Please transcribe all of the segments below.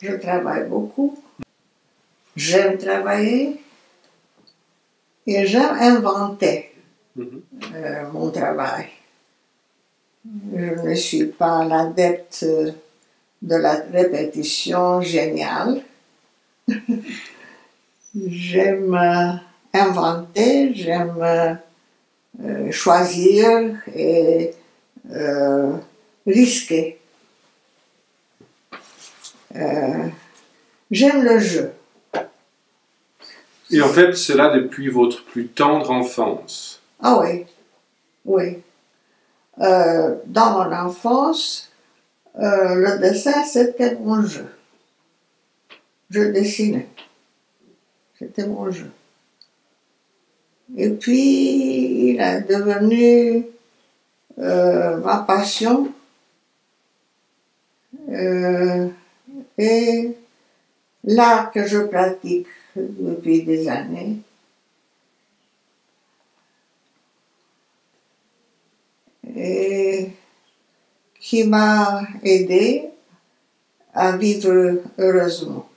Je travaille beaucoup. J'aime travailler et j'aime inventer mon travail. Je ne suis pas l'adepte de la répétition géniale. J'aime inventer, j'aime choisir et risquer. J'aime le jeu. Et en fait, cela depuis votre plus tendre enfance. Ah oui, oui. Dans mon enfance, le dessin, c'était mon jeu. Je dessinais. C'était mon jeu. Et puis, il est devenu ma passion. Et l'art que je pratique depuis des années. Et qui m'a aidé à vivre heureusement.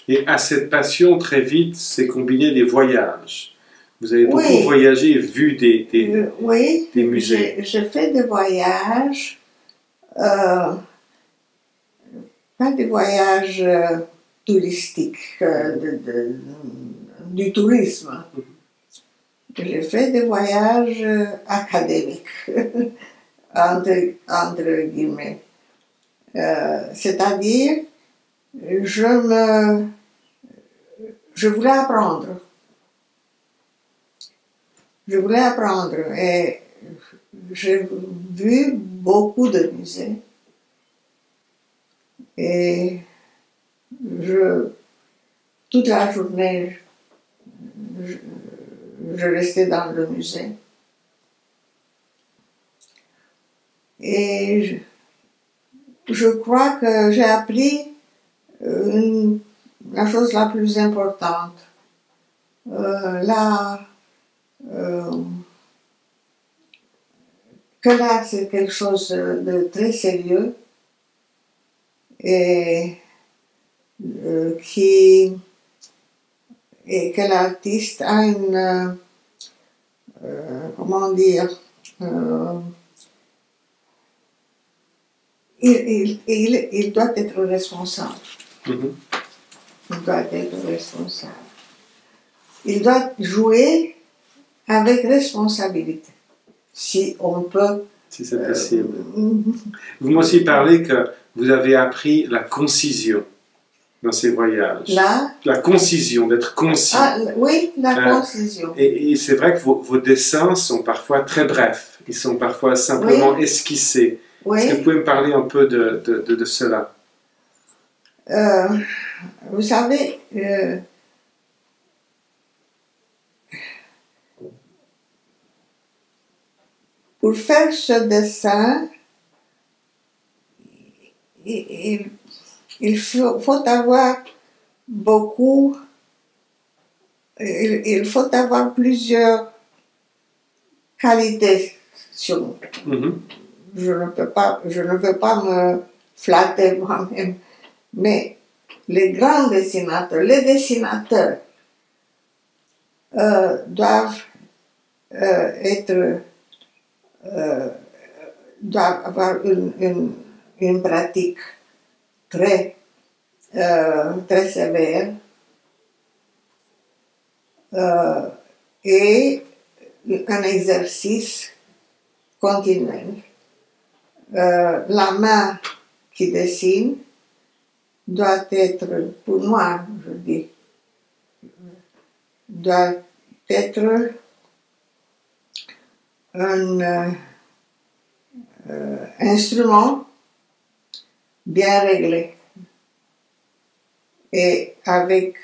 Et à cette passion, très vite, s'est combiné des voyages. Vous avez beaucoup Oui. voyagé et vu Oui, des musées. j'ai fait des voyages, pas des voyages touristiques, du tourisme. J'ai fait des voyages académiques, entre guillemets. C'est-à-dire, je voulais apprendre. Je voulais apprendre et j'ai vu beaucoup de musées. Et toute la journée, je restais dans le musée. Et je crois que j'ai appris la chose la plus importante. Que l'art, c'est quelque chose de très sérieux et que l'artiste a une, comment dire, il doit être responsable. Il doit être responsable. Il doit jouer avec responsabilité, si on peut. Si c'est possible. Vous m'avez aussi parlé que vous avez appris la concision dans ces voyages. La concision, d'être concis. Ah, oui, la concision. Et c'est vrai que vos dessins sont parfois très brefs. Ils sont parfois simplement esquissés. Oui. Est-ce que vous pouvez me parler un peu de cela? Vous savez, pour faire ce dessin, il faut avoir beaucoup, il faut avoir plusieurs qualités sur nous. Je ne veux pas me flatter moi-même, mais les grands dessinateurs, les dessinateurs doivent doivent avoir une pratique très sévère et un exercice continuel. La main qui dessine doit être, pour moi, je dis, doit être un instrument bien réglé et avec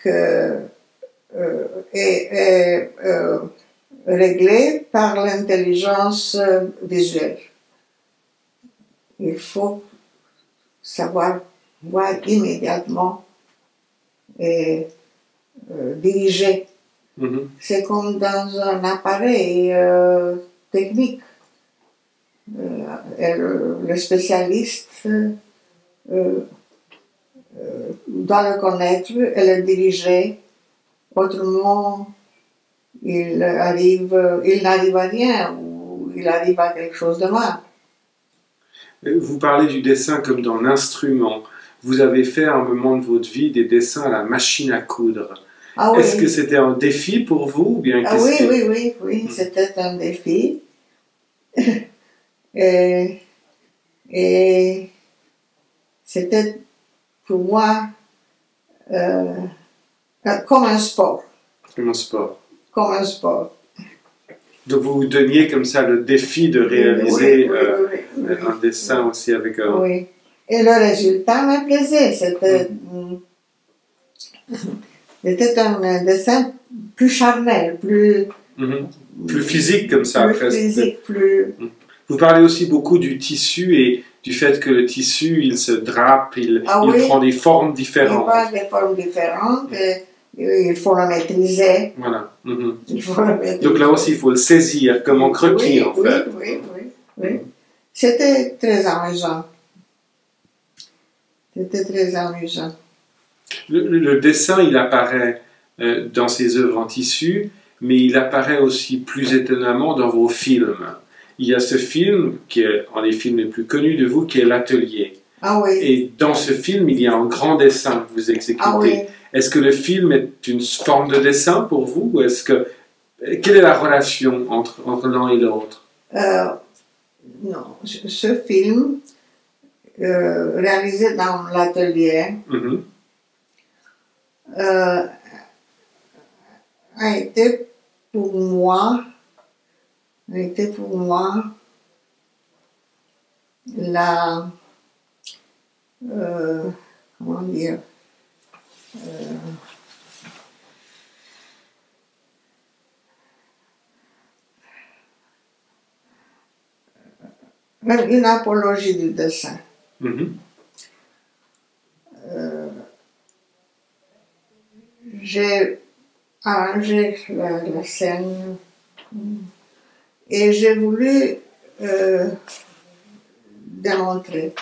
réglé par l'intelligence visuelle. Il faut savoir voir immédiatement et diriger. C'est comme dans un appareil technique. Le spécialiste doit le connaître et le diriger. Autrement, il n'arrive à rien ou il arrive à quelque chose de mal. Vous parlez du dessin comme d'un instrument. Vous avez fait à un moment de votre vie des dessins à la machine à coudre. Ah, oui. Est-ce que c'était un défi pour vous ou bien oui, c'était un défi. et c'était pour moi comme un sport. Comme un sport. Comme un sport. Donc vous vous donniez comme ça le défi de réaliser un dessin aussi avec un... Oui. Et le résultat me plaisait. C'était un dessin plus charnel, plus... plus physique comme ça. Plus physique, plus... Vous parlez aussi beaucoup du tissu et du fait que le tissu, il se drape, il prend des formes différentes. Il prend des formes différentes et il faut le maîtriser. Voilà. Il faut le maîtriser. Donc là aussi, il faut le saisir comme un croquis, en fait. Oui. C'était très amusant. C'était très amusant. Le dessin, il apparaît dans ses œuvres en tissu, mais il apparaît aussi plus étonnamment dans vos films. Il y a ce film, qui est un des films les plus connus de vous, qui est L'Atelier. Ah oui. Et dans ce film, il y a un grand dessin que vous exécutez. Ah oui. Est-ce que le film est une forme de dessin pour vous ou quelle est la relation entre l'un et l'autre? Non, ce film, réalisé dans l'atelier, a été pour moi la... comment dire? Une apologie du dessin. J'ai arrangé la scène et j'ai voulu démontrer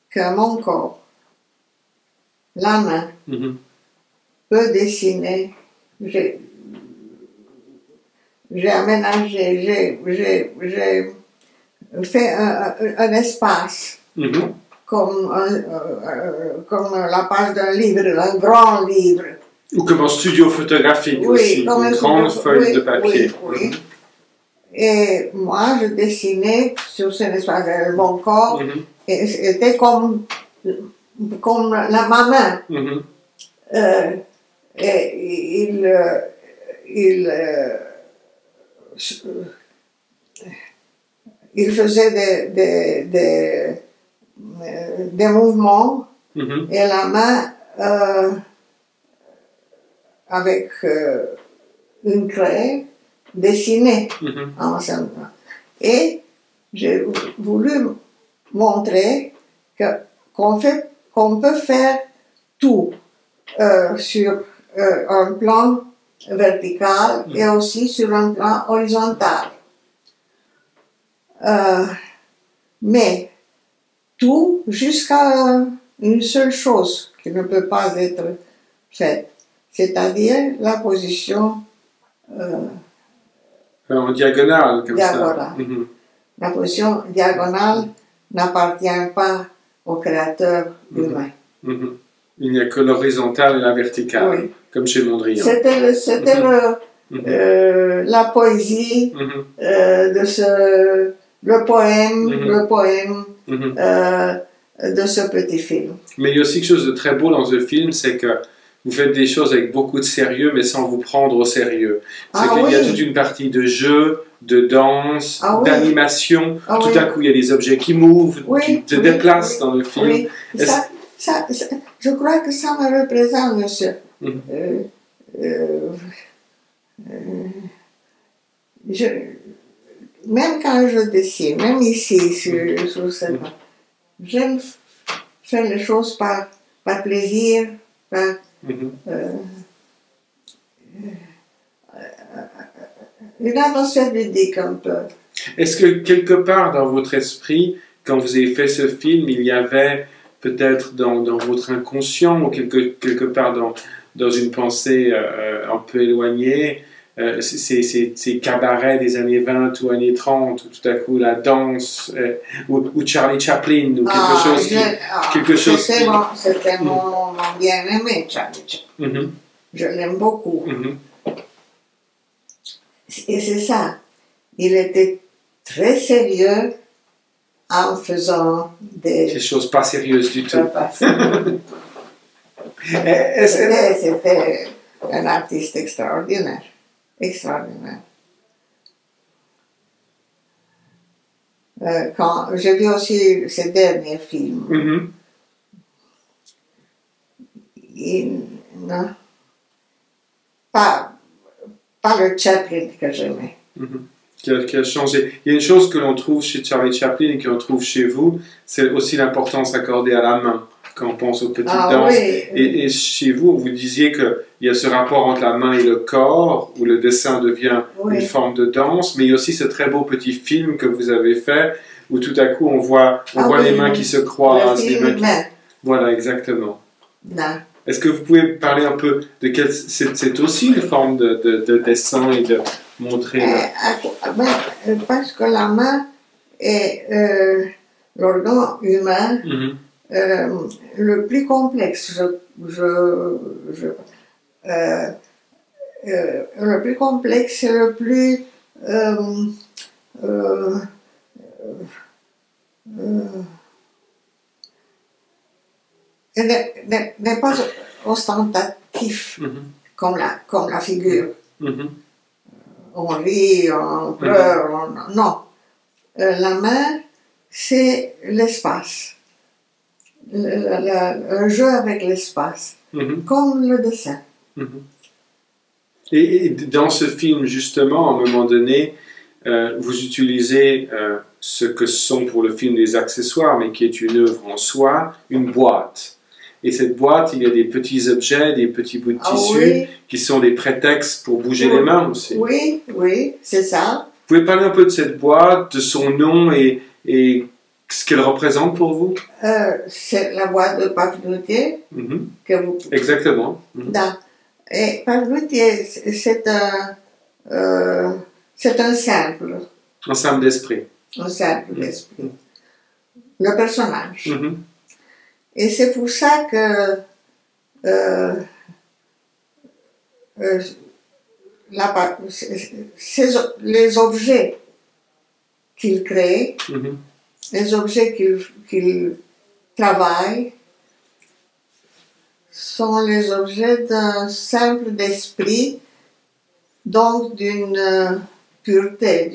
que mon corps, la main, peut dessiner. J'ai aménagé, j'ai fait un espace comme la page d'un livre, un grand livre. Ou comme un studio photographique aussi, comme une grande feuille de papier. Oui. Et moi, je dessinais sur cet espace. Mon corps était comme ma main. Et il faisait des mouvements et la main avec une craie dessinait ensemble. Et j'ai voulu montrer qu'on peut faire tout sur un plan vertical et aussi sur un plan horizontal. Mais tout jusqu'à une seule chose qui ne peut pas être faite, c'est-à-dire la position en diagonale, comme diagonale. Ça. La position diagonale n'appartient pas au créateur humain. Il n'y a que l'horizontale et la verticale, comme chez Mondrian. C'était la poésie le poème de ce petit film. Mais il y a aussi quelque chose de très beau dans ce film, c'est que vous faites des choses avec beaucoup de sérieux, mais sans vous prendre au sérieux. C'est qu'il y a toute une partie de jeu, de danse, d'animation. Tout à coup, il y a des objets qui mouvent, qui se déplacent dans le film. Oui. Je crois que ça me représente, monsieur. Même quand je dessine, même ici, sur cette... J'aime faire les choses par plaisir, par... une atmosphère ludique un peu. Est-ce que quelque part dans votre esprit, quand vous avez fait ce film, il y avait peut-être dans votre inconscient ou quelque part dans une pensée un peu éloignée. Ces cabarets des années 20 ou années 30, où tout à coup la danse, ou Charlie Chaplin, ou quelque chose C'était mon bien-aimé, Charlie Chaplin. Je l'aime beaucoup. Et c'est ça. Il était très sérieux en faisant des choses pas sérieuses du tout. C'était un artiste extraordinaire. Extraordinaire. Quand j'ai vu aussi ses derniers films, non, pas le Chaplin que j'aimais. Qui a changé. Il y a une chose que l'on trouve chez Charlie Chaplin et qu'on trouve chez vous, c'est aussi l'importance accordée à la main quand on pense aux petites danses. Oui. Et chez vous, vous disiez qu'il y a ce rapport entre la main et le corps, où le dessin devient une forme de danse, mais il y a aussi ce très beau petit film que vous avez fait, où tout à coup on voit les mains qui se croisent. Voilà, exactement. Non. Est-ce que vous pouvez parler un peu de c'est aussi une forme de dessin et de montrer... Parce que la main est l'organe humain le plus complexe. Le plus complexe, c'est le plus... n'est pas ostentatif comme la figure. On rit, on pleure, non. La main, c'est l'espace. Un jeu avec l'espace, comme le dessin. Et dans ce film, justement, à un moment donné, vous utilisez ce que sont pour le film des accessoires, mais qui est une œuvre en soi, une boîte. Et cette boîte, il y a des petits objets, des petits bouts de tissu qui sont des prétextes pour bouger les mains aussi. Oui, c'est ça. Vous pouvez parler un peu de cette boîte, de son nom et ce qu'elle représente pour vous? C'est la boîte de Pafnoutier que vous... Exactement. Et Pafnoutier, c'est un simple. Un simple d'esprit. Un simple d'esprit. Le personnage. Et c'est pour ça que les objets qu'il crée, les objets qu'il travaille, sont les objets d'un simple d'esprit, donc d'une pureté,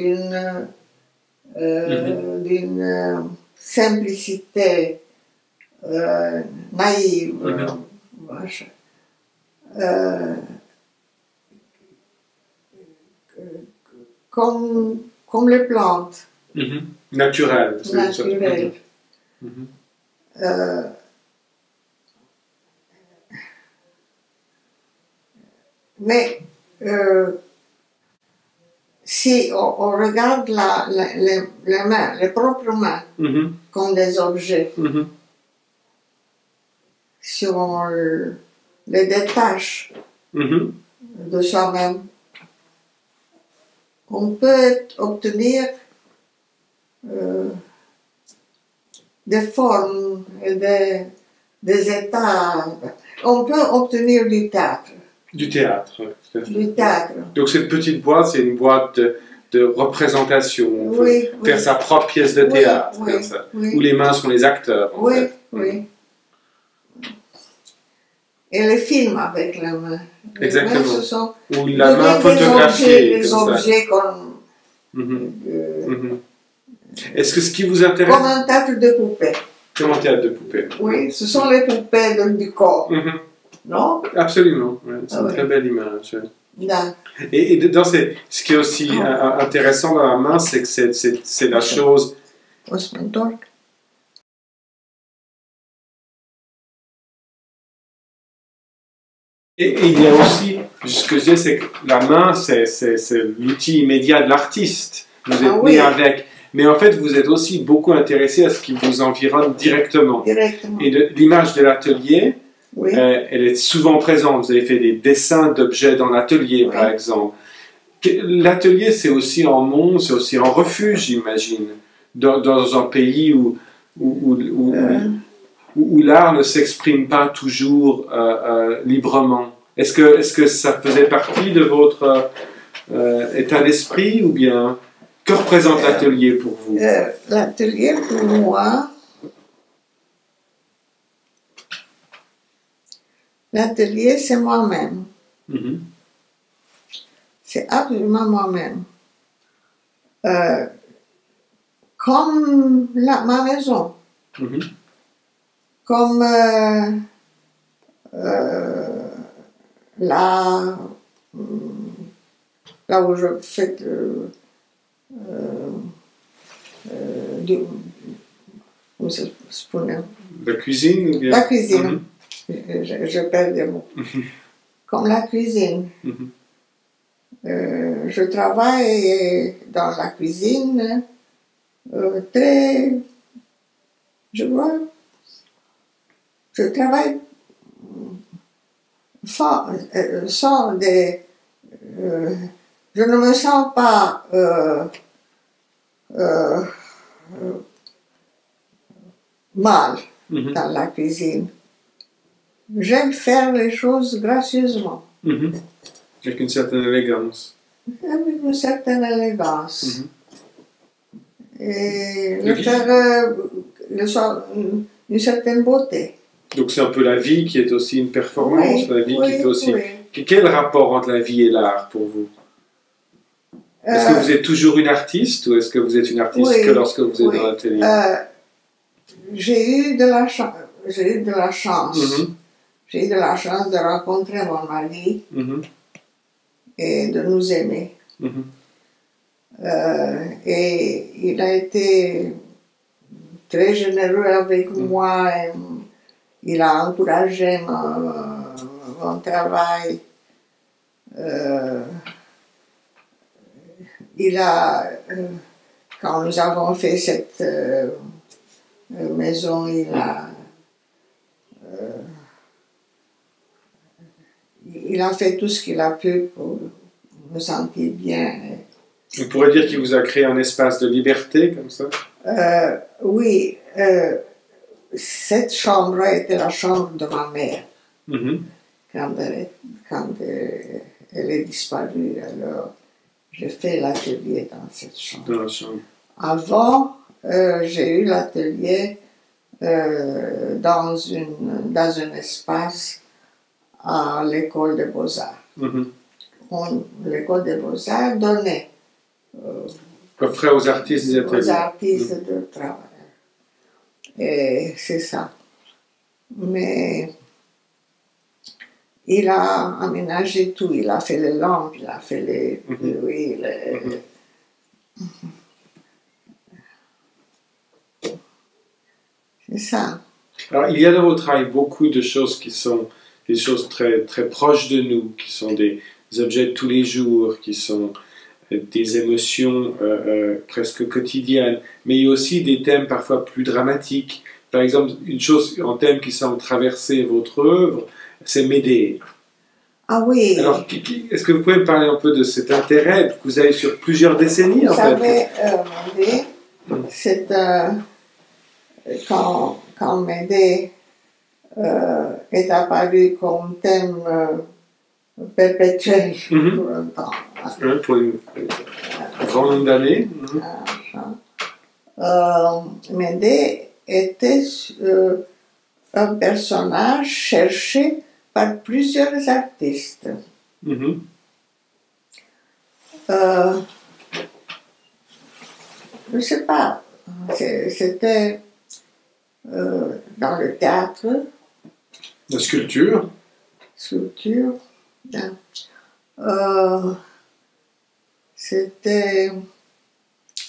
d'une simplicité naïve, comme les plantes. Naturelles. Naturelles. Mais si on regarde les mains, les propres mains, comme des objets, si on les détache de soi-même, on peut obtenir des formes et des états. On peut obtenir du théâtre. Du théâtre. Du théâtre. Donc cette petite boîte, c'est une boîte de représentation. On peut faire sa propre pièce de théâtre, comme ça. Où les mains sont les acteurs. En fait. Et les films avec la main. Exactement. Les mains, ce sont ou la main photographiée. Les objets comme... Est-ce que ce qui vous intéresse... Comme un théâtre de poupées. Comme un théâtre de poupées. Oui, ce sont les poupées du corps. Non? Absolument. C'est une très belle image. Non. Et dans ce qui est aussi intéressant dans la main, c'est que c'est la chose... Et il y a aussi, ce que je dis, c'est que la main, c'est l'outil immédiat de l'artiste. Vous êtes né avec, Mais en fait, vous êtes aussi beaucoup intéressé à ce qui vous environne directement. Directement. Et l'image de l'atelier, Oui. elle est souvent présente. Vous avez fait des dessins d'objets dans l'atelier, par exemple. L'atelier, c'est aussi en monde, c'est aussi en refuge, j'imagine, dans un pays où l'art ne s'exprime pas toujours librement. Est-ce que ça faisait partie de votre état d'esprit, ou bien que représente l'atelier pour vous? L'atelier, pour moi, l'atelier, c'est moi-même. Mm-hmm. C'est absolument moi-même. Comme ma maison. Mm-hmm. Comme là où je fais la cuisine, ou bien? La cuisine. Mm-hmm. Je perds des mots. Comme la cuisine. Mm-hmm. Je travaille dans la cuisine je travaille sans des... je ne me sens pas mal Mm-hmm. dans la cuisine. J'aime faire les choses gracieusement. Mm-hmm. Avec une certaine élégance. Avec une certaine élégance. Mm-hmm. Et le faire une certaine beauté. Donc c'est un peu la vie qui est aussi une performance, oui, la vie oui, qui fait aussi... Oui. Quel rapport entre la vie et l'art pour vous? Est-ce que vous êtes toujours une artiste, ou est-ce que vous êtes une artiste que lorsque vous êtes dans l'atelier? J'ai eu de la chance. Mm-hmm. J'ai eu de la chance de rencontrer mon mari mm-hmm. et de nous aimer. Mm-hmm. Et il a été très généreux avec moi. Et il a encouragé mon travail. Quand nous avons fait cette maison, il a fait tout ce qu'il a pu pour me sentir bien. On pourrait dire qu'il vous a créé un espace de liberté, comme ça? Oui. Cette chambre a été la chambre de ma mère. Mm-hmm. Quand elle est disparue, alors j'ai fait l'atelier dans cette chambre. Dans la chambre. Avant, j'ai eu l'atelier dans un espace à l'école des Beaux-Arts. Mm-hmm. L'école des Beaux-Arts donnait offrait aux artistes des ateliers. Aux artistes de travail. Et c'est ça. Mais il a aménagé tout. Il a fait les lampes, il a fait les... Mm-hmm. Oui, c'est ça. Alors, il y a dans votre travail beaucoup de choses qui sont des choses très, très proches de nous, qui sont des objets de tous les jours, qui sont des émotions presque quotidiennes, mais il y a aussi des thèmes parfois plus dramatiques. Par exemple, un thème qui semble traverser votre œuvre, c'est Médée. Ah oui. Alors, est-ce que vous pouvez me parler un peu de cet intérêt que vous avez sur plusieurs décennies, en fait? Vous savez, Médée, c'est quand Médée est apparu comme thème perpétuel pour un temps. Pour un grand nombre d'années. Médée était un personnage cherché par plusieurs artistes. Mm-hmm. Je ne sais pas, c'était dans le théâtre. La sculpture. C'était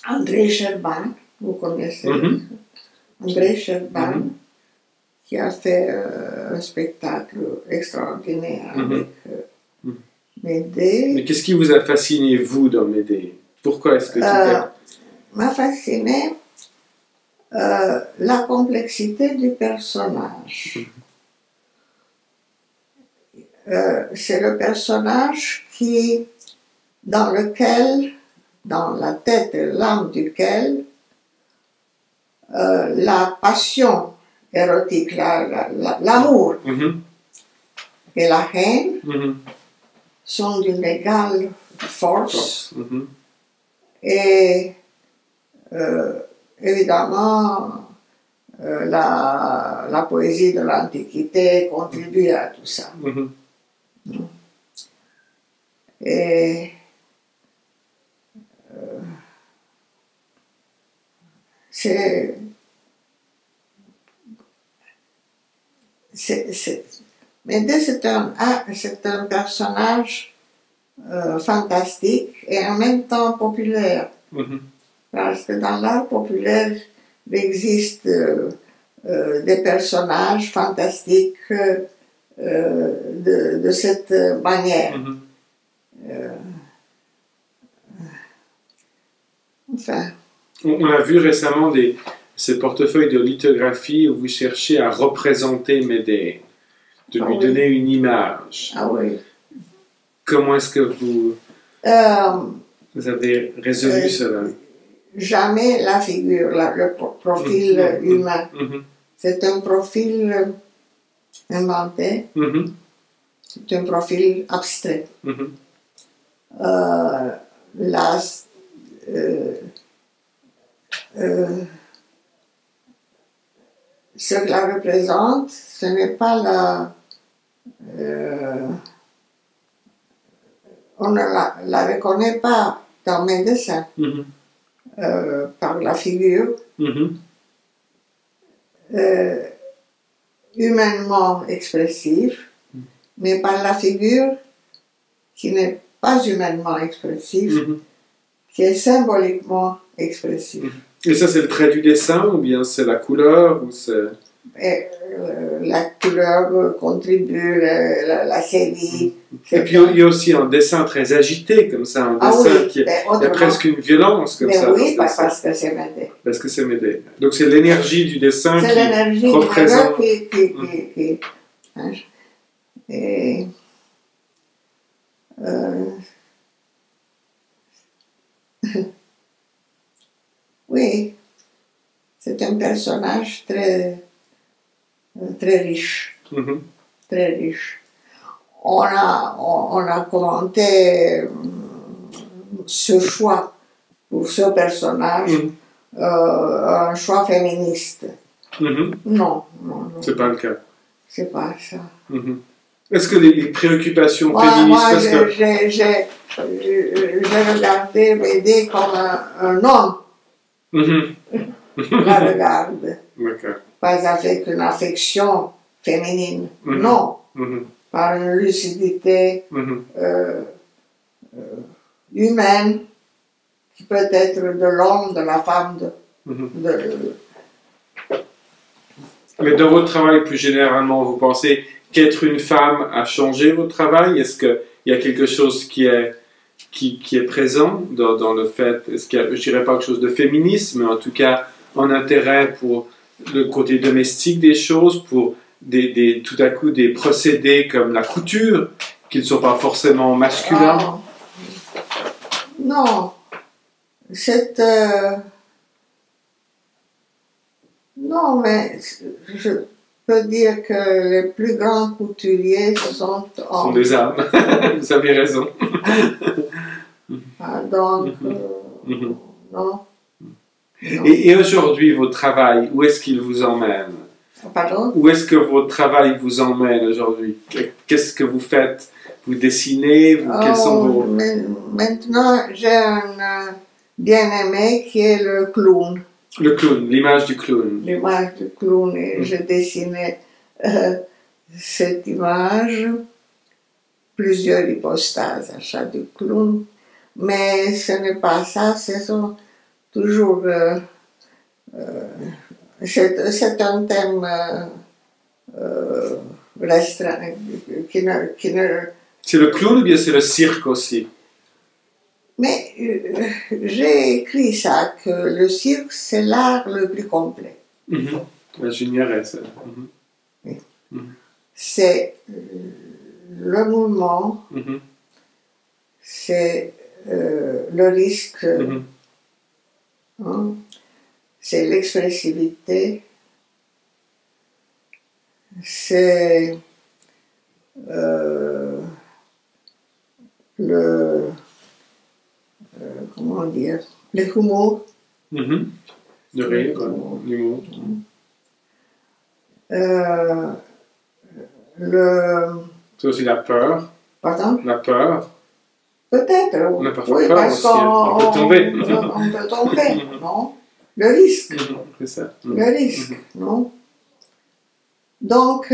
André Cherban, vous connaissez? Mm-hmm. André Cherban, qui a fait un spectacle extraordinaire avec Médée. Mais qu'est-ce qui vous a fasciné, vous, dans Médée? Pourquoi est-ce que m'a fasciné la complexité du personnage. C'est le personnage dans la tête et l'âme duquel la passion érotique, l'amour et la haine sont d'une égale force. Et évidemment, la poésie de l'Antiquité contribue à tout ça. Et Médée, c'est un personnage fantastique et en même temps populaire. Parce que dans l'art populaire, il existe des personnages fantastiques de cette manière. Enfin. On a vu récemment ces portefeuilles de lithographie où vous cherchez à représenter Médée, de lui donner une image. Ah oui. Comment est-ce que vous avez résolu cela? Jamais la figure, le profil humain. C'est un profil inventé, c'est un profil abstrait. Ce que la représente, ce n'est pas on ne la reconnaît pas dans mes dessins, par la figure, humainement expressive, mais par la figure qui n'est pas humainement expressive, qui est symboliquement expressive. Et ça, c'est le trait du dessin, ou bien c'est la couleur, ou c'est... La couleur contribue, la série. Et puis il y a aussi un dessin très agité, comme ça, un dessin qui a presque une violence, comme ça. Oui, parce que c'est Médée. Parce que c'est Médée. Donc c'est l'énergie du dessin qui représente... Et, oui, c'est un personnage très riche, très riche. On a commenté ce choix pour ce personnage, un choix féministe. Non. C'est pas le cas. C'est pas ça. Est-ce que les préoccupations féministes... Moi, j'ai regardé Médée comme un homme. La regarde. Pas avec une affection féminine. Non. Par une lucidité humaine qui peut être de l'homme, de la femme, Mais dans votre travail, plus généralement, vous pensez qu'être une femme a changé votre travail? Est-ce qu'il y a quelque chose qui est présent dans le fait, est-ce qu'il y a, je dirais pas quelque chose de féminisme, mais en tout cas un intérêt pour le côté domestique des choses, pour tout à coup des procédés comme la couture, qui ne sont pas forcément masculins? Non. Non, mais je peux dire que les plus grands couturiers sont des hommes. Vous avez raison. Donc, non. Et aujourd'hui, votre travail, où est-ce qu'il vous emmène? Pardon? Où est-ce que votre travail vous emmène aujourd'hui? Qu'est-ce que vous faites? Vous dessinez? Quels sont vos... Maintenant, j'ai un bien-aimé qui est le clown. Le clown, l'image du clown. L'image du clown, et je dessinais cette image, plusieurs hypostases à chaque du clown, mais ce n'est pas ça, ce sont toujours... c'est un thème restreint, qui ne... C'est le clown ou bien c'est le cirque aussi? Mais j'ai écrit ça, que le cirque, c'est l'art le plus complet. J'ignorais ça. Oui. C'est le mouvement, c'est le risque, hein, c'est l'expressivité, c'est le comment dire, l'humour. Le rire, l'humour. C'est aussi la peur. Pardon? La peur. Peut-être. On a parfois oui, peur parce aussi. On peut tomber. On peut tomber, non? Le risque. C'est ça. Le risque, non? Donc,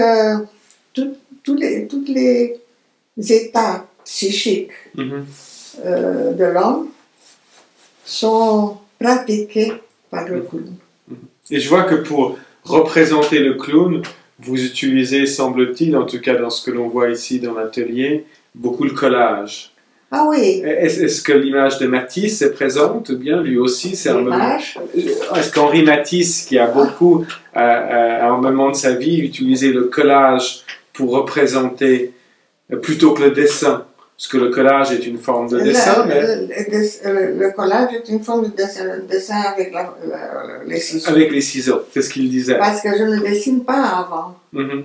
toutes les états psychiques de l'homme sont pratiqués par le clown. Et je vois que pour représenter le clown, vous utilisez, semble-t-il, en tout cas dans ce que l'on voit ici dans l'atelier, beaucoup le collage. Ah oui. Est-ce que l'image de Matisse est présente bien, lui aussi? Est-ce qu'Henri Matisse, qui a beaucoup, à un moment de sa vie, utilisé le collage pour représenter, plutôt que le dessin? Parce que le collage est une forme de dessin. Le collage est une forme de dessin avec les ciseaux. Avec les ciseaux, c'est ce qu'il disait. Parce que je ne dessine pas avant. Je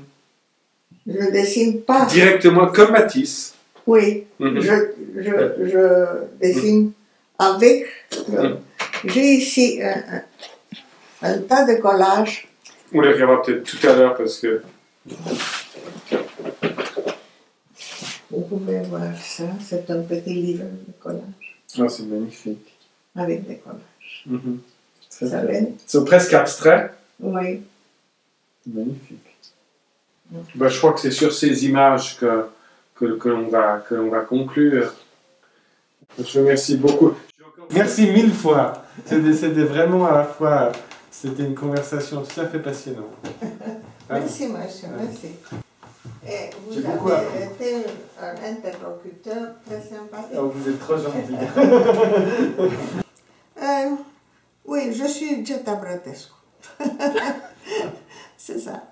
ne dessine pas. Directement comme Matisse. Oui, je dessine avec. J'ai ici un tas de collages. On les regardera peut-être tout à l'heure parce que. Vous pouvez voir ça, c'est un petit livre de collage. Ah, c'est magnifique. Avec des collages. Vous savez? C'est presque abstrait. Oui. Magnifique. Ben, je crois que c'est sur ces images que l'on va conclure. Je vous remercie beaucoup. Merci mille fois. C'était vraiment à la fois, c'était une conversation tout à fait passionnante. Merci, monsieur, merci. Et vous avez été un interlocuteur très sympathique. Oh, vous êtes trop gentil. Oui, je suis Gietta Bratescu. C'est ça.